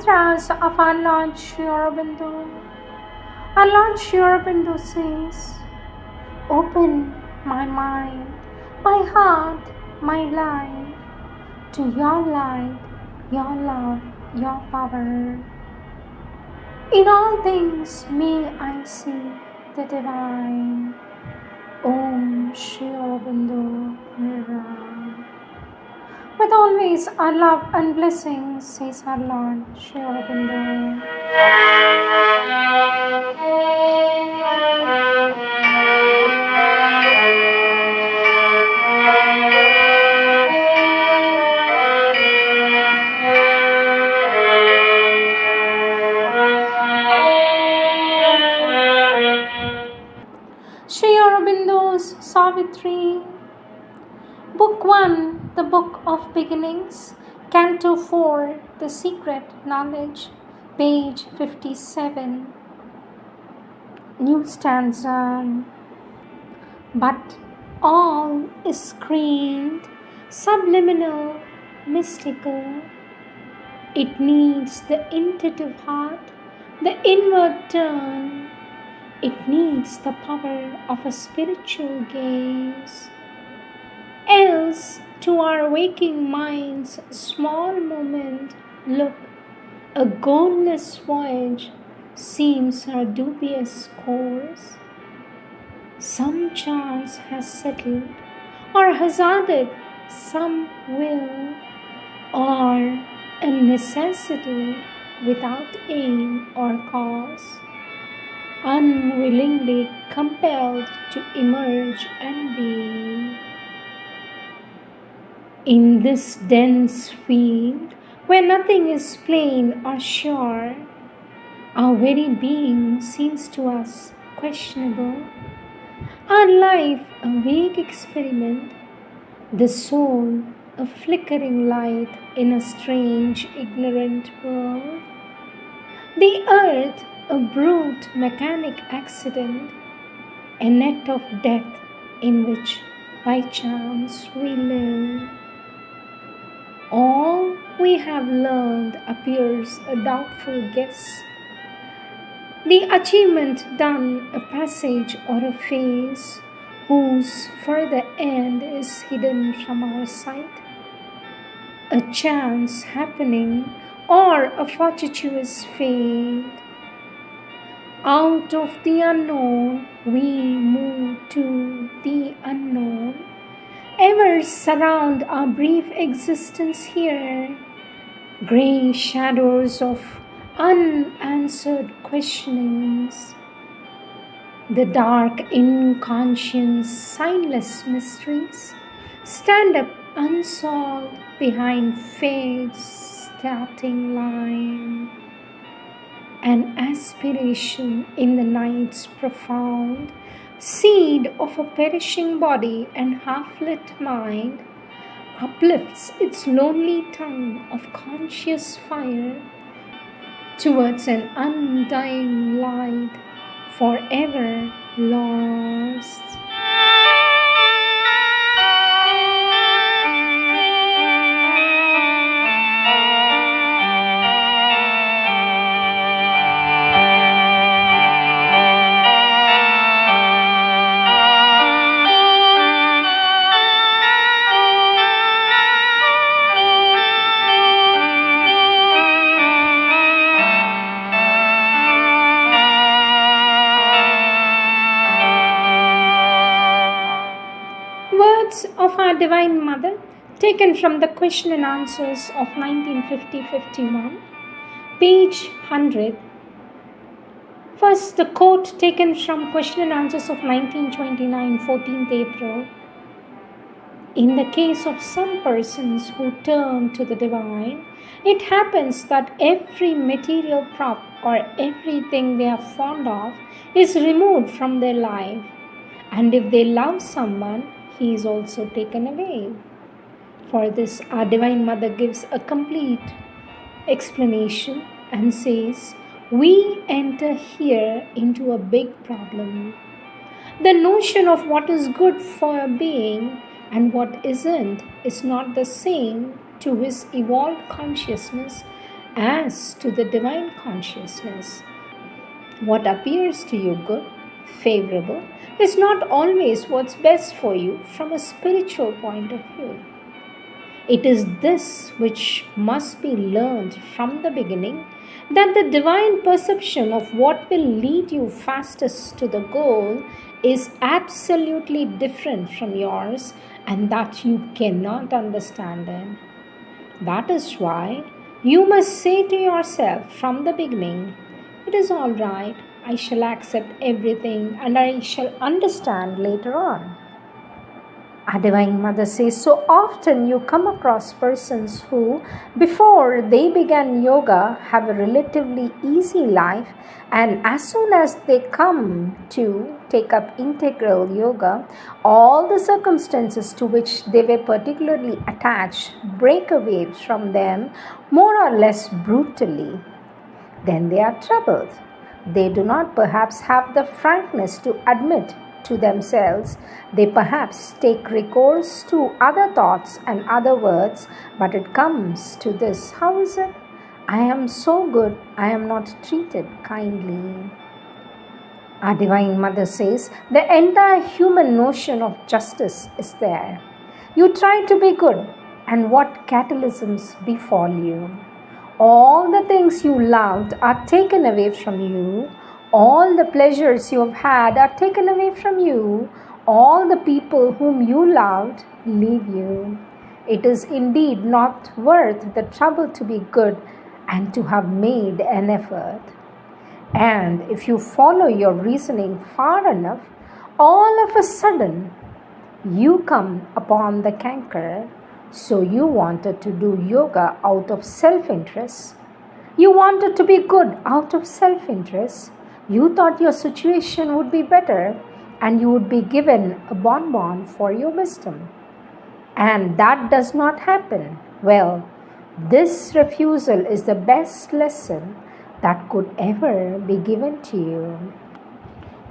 mantras of our Lord Sri Aurobindo. Our Lord Sri Aurobindo says, open my mind, my heart, my life to your light, your love, your power. In all things may I see the divine. Om Shri Aurobindo Nira. With always our love and blessings, says our Lord Shri Aurobindo. Shri Aurobindo's Savitri, Book 1, The Book of Beginnings, Canto 4, The Secret Knowledge, page 57. New stanza. But all is screened, subliminal, mystical. It needs the intuitive heart, the inward turn. It needs the power of a spiritual gaze. Else, to our waking mind's small moment, look, a goalless voyage seems our dubious course. Some chance has settled or hazarded some will, or a necessity without aim or cause, unwillingly compelled to emerge and be. In this dense field, where nothing is plain or sure, our very being seems to us questionable. Our life a vague experiment, the soul a flickering light in a strange, ignorant world, the earth a brute mechanic accident, an act of death in which by chance we live. All we have learned appears a doubtful guess, the achievement done a passage or a phase whose further end is hidden from our sight, a chance happening or a fortuitous fate. Out of the unknown we move to the unknown, ever surround our brief existence here, grey shadows of unanswered questionings. The dark inconscious signless mysteries stand up unsolved behind fate's starting line. An aspiration in the night's profound, seed of a perishing body and half-lit mind, uplifts its lonely tongue of conscious fire towards an undying light, forever lost. Words of our Divine Mother, taken from the Question and Answers of 1950-51, page 100. First, the quote taken from Question and Answers of 1929, 14th April. In the case of some persons who turn to the divine, it happens that every material prop or everything they are fond of is removed from their life, and if they love someone, he is also taken away. For this, our Divine Mother gives a complete explanation and says, we enter here into a big problem. The notion of what is good for a being and what isn't is not the same to his evolved consciousness As to the divine consciousness, what appears to you good, favorable, is not always what's best for you from a spiritual point of view. It is this which must be learned from the beginning, that the divine perception of what will lead you fastest to the goal is absolutely different from yours and that you cannot understand it. That is why you must say to yourself from the beginning, "It is all right, I shall accept everything and I shall understand later on." Our Divine Mother says, so often you come across persons who, before they began yoga, have a relatively easy life, and as soon as they come to take up integral yoga, all the circumstances to which they were particularly attached break away from them more or less brutally. Then they are troubled. They do not perhaps have the frankness to admit to themselves. They perhaps take recourse to other thoughts and other words, but it comes to this: how is it? I am so good, I am not treated kindly. Our Divine Mother says the entire human notion of justice is there. You try to be good, and what catalysms befall you? All the things you loved are taken away from you. All the pleasures you have had are taken away from you. All the people whom you loved leave you. It is indeed not worth the trouble to be good and to have made an effort. And if you follow your reasoning far enough, all of a sudden you come upon the canker. So you wanted to do yoga out of self-interest. You wanted to be good out of self-interest. You thought your situation would be better and you would be given a bonbon for your wisdom. And that does not happen. Well, this refusal is the best lesson that could ever be given to you.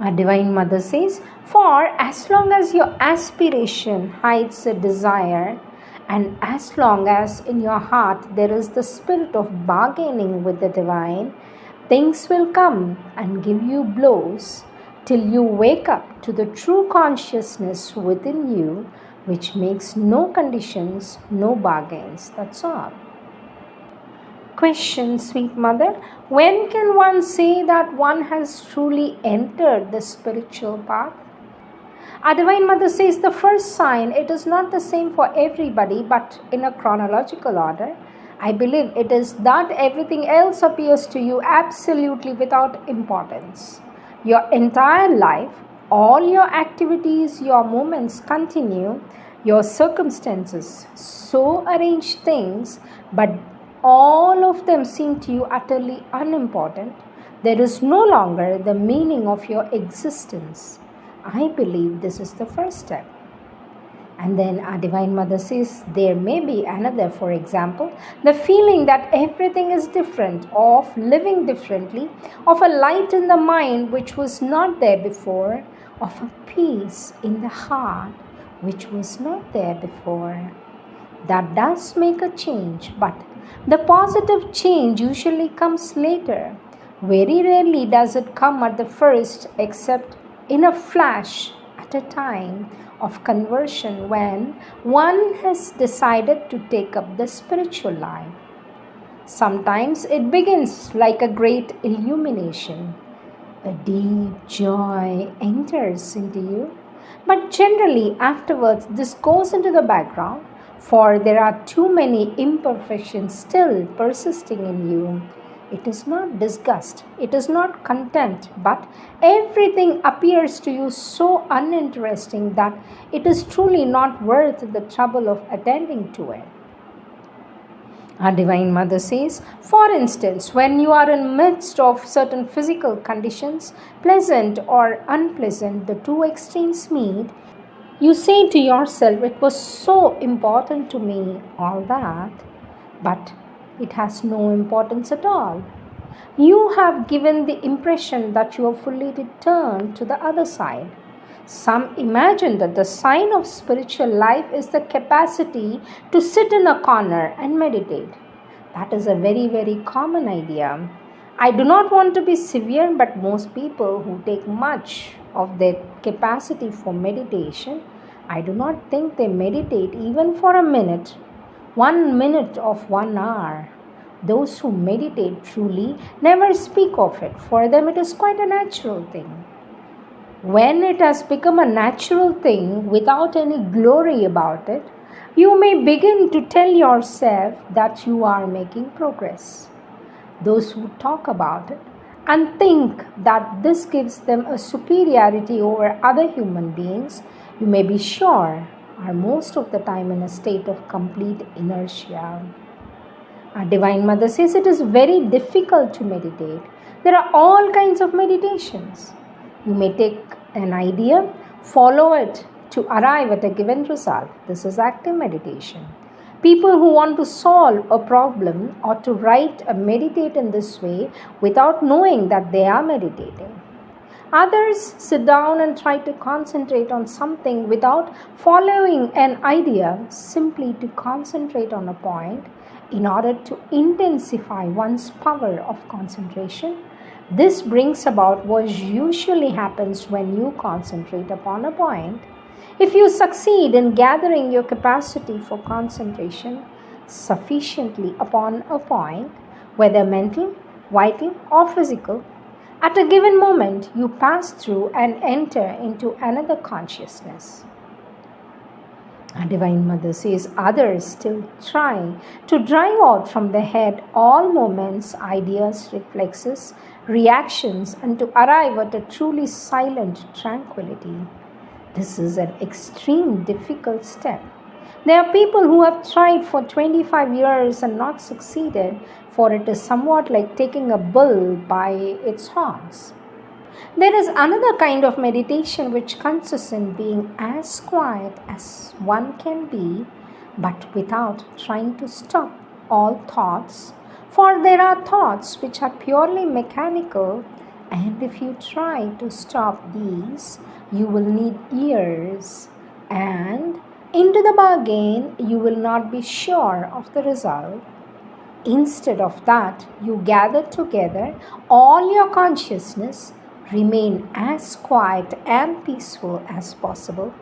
Our Divine Mother says, for as long as your aspiration hides a desire, and as long as in your heart there is the spirit of bargaining with the divine, things will come and give you blows till you wake up to the true consciousness within you, which makes no conditions, no bargains. That's all. Question, sweet mother, when can one say that one has truly entered the spiritual path? Our Divine Mother says the first sign, it is not the same for everybody, but in a chronological order. I believe it is that everything else appears to you absolutely without importance. Your entire life, all your activities, your moments continue, your circumstances so arrange things, but all of them seem to you utterly unimportant. There is no longer the meaning of your existence. I believe this is the first step. And then our Divine Mother says there may be another, for example, the feeling that everything is different, of living differently, of a light in the mind which was not there before, of a peace in the heart which was not there before. That does make a change, but the positive change usually comes later. Very rarely does it come at the first, except in a flash at a time of conversion when one has decided to take up the spiritual life. Sometimes it begins like a great illumination. A deep joy enters into you, but generally afterwards this goes into the background, for there are too many imperfections still persisting in you. It is not disgust, it is not contempt, but everything appears to you so uninteresting that it is truly not worth the trouble of attending to it. Our Divine Mother says, for instance, when you are in midst of certain physical conditions, pleasant or unpleasant, the two extremes meet, you say to yourself, it was so important to me, all that, but it has no importance at all. You have given the impression that you are fully returned to the other side. Some imagine that the sign of spiritual life is the capacity to sit in a corner and meditate. That is a very, very common idea. I do not want to be severe, but most people who take much of their capacity for meditation, I do not think they meditate even for a minute, 1 minute of 1 hour. Those who meditate truly never speak of it. For them, it is quite a natural thing. When it has become a natural thing without any glory about it, you may begin to tell yourself that you are making progress. Those who talk about it and think that this gives them a superiority over other human beings, you may be sure, are most of the time in a state of complete inertia. Our Divine Mother says it is very difficult to meditate. There are all kinds of meditations. You may take an idea, follow it to arrive at a given result. This is active meditation. People who want to solve a problem or to write or meditate in this way without knowing that they are meditating. Others sit down and try to concentrate on something without following an idea, simply to concentrate on a point in order to intensify one's power of concentration. This brings about what usually happens when you concentrate upon a point. If you succeed in gathering your capacity for concentration sufficiently upon a point, whether mental, vital, or physical, at a given moment you pass through and enter into another consciousness. Our Divine Mother says others still try to drive out from the head all moments, ideas, reflexes, reactions, and to arrive at a truly silent tranquility. This is an extreme difficult step. There are people who have tried for 25 years and not succeeded, for it is somewhat like taking a bull by its horns. There is another kind of meditation which consists in being as quiet as one can be, but without trying to stop all thoughts. For there are thoughts which are purely mechanical, and if you try to stop these, you will need years, and into the bargain, you will not be sure of the result. Instead of that, you gather together all your consciousness, remain as quiet and peaceful as possible.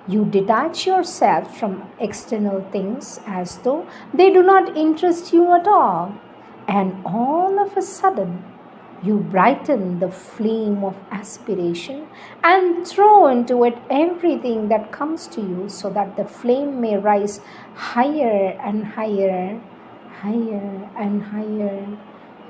You detach yourself from external things as though they do not interest you at all, and all of a sudden, you brighten the flame of aspiration and throw into it everything that comes to you so that the flame may rise higher and higher, higher and higher.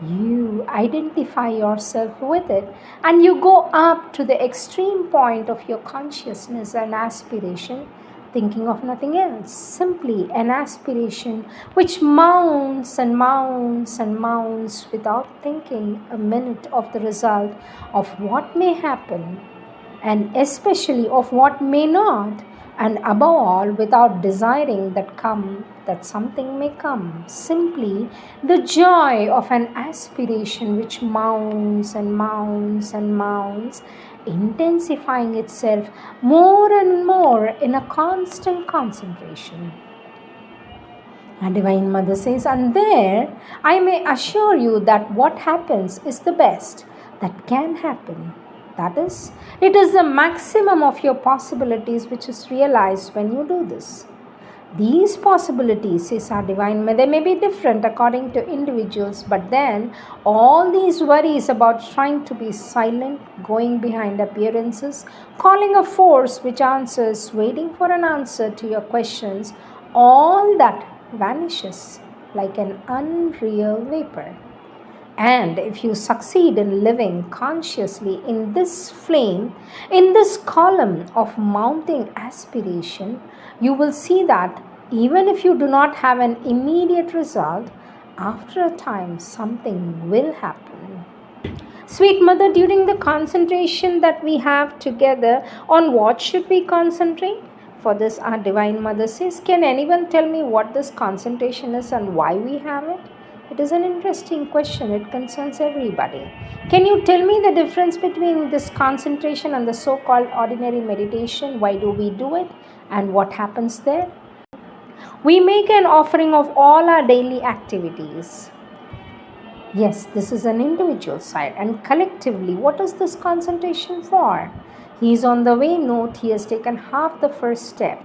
You identify yourself with it and you go up to the extreme point of your consciousness and aspiration, thinking of nothing else, simply an aspiration which mounts and mounts and mounts without thinking a minute of the result of what may happen, and especially of what may not, and above all without desiring that something may come. Simply the joy of an aspiration which mounts and mounts and mounts, intensifying itself more and more in a constant concentration. And Divine Mother says, and there I may assure you that what happens is the best that can happen. That is, it is the maximum of your possibilities which is realized when you do this. These possibilities, says our Divine Mother, may be different according to individuals, but then all these worries about trying to be silent, going behind appearances, calling a force which answers, waiting for an answer to your questions, all that vanishes like an unreal vapor. And if you succeed in living consciously in this flame, in this column of mounting aspiration, you will see that even if you do not have an immediate result, after a time something will happen. Sweet Mother, during the concentration that we have together, on what should we concentrate? For this, our Divine Mother says, can anyone tell me what this concentration is and why we have it? It is an interesting question. It concerns everybody. Can you tell me the difference between this concentration and the so-called ordinary meditation? Why do we do it? And what happens there? We make an offering of all our daily activities. Yes, this is an individual side. And collectively, what is this concentration for? He is on the way, note, he has taken half the first step.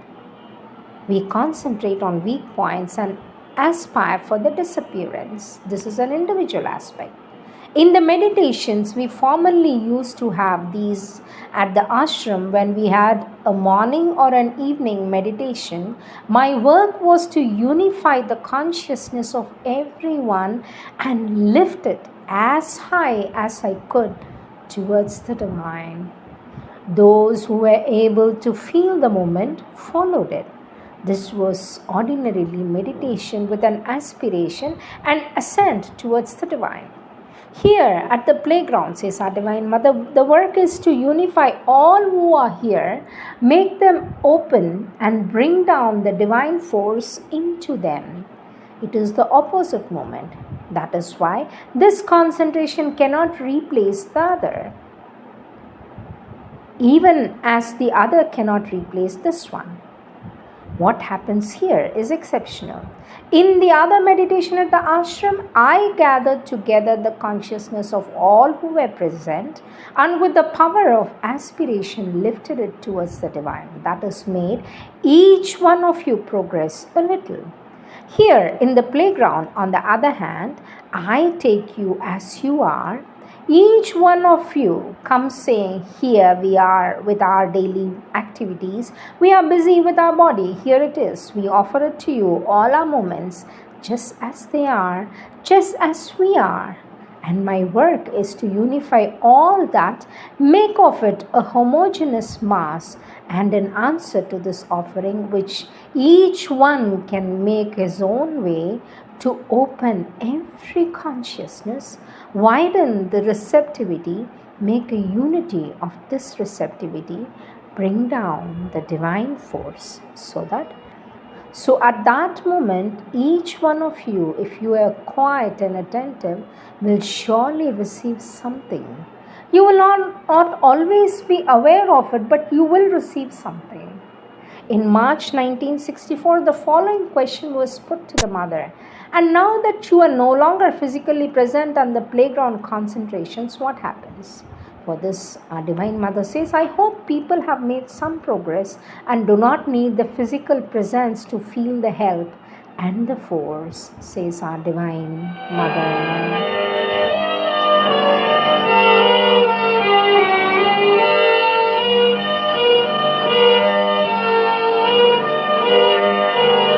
We concentrate on weak points and aspire for the disappearance. This is an individual aspect. In the meditations, we formerly used to have these at the ashram when we had a morning or an evening meditation. My work was to unify the consciousness of everyone and lift it as high as I could towards the divine. Those who were able to feel the moment followed it. This was ordinarily meditation with an aspiration and ascent towards the divine. Here at the playground, says our Divine Mother, the work is to unify all who are here, make them open, and bring down the divine force into them. It is the opposite moment. That is why this concentration cannot replace the other, even as the other cannot replace this one. What happens here is exceptional. In the other meditation at the ashram, I gathered together the consciousness of all who were present and with the power of aspiration lifted it towards the divine. That has made each one of you progress a little. Here in the playground, on the other hand, I take you as you are. Each one of you comes saying, here we are with our daily activities. We are busy with our body. Here it is. We offer it to you, all our moments, just as they are, just as we are. And my work is to unify all that, make of it a homogeneous mass, and in answer to this offering, which each one can make his own way, to open every consciousness, widen the receptivity, make a unity of this receptivity, bring down the divine force so at that moment, each one of you, if you are quiet and attentive, will surely receive something. You will not always be aware of it, but you will receive something. In March 1964, the following question was put to the mother. And now that you are no longer physically present on the playground concentrations, what happens? For this, our Divine Mother says, I hope people have made some progress and do not need the physical presence to feel the help and the force, says our Divine Mother.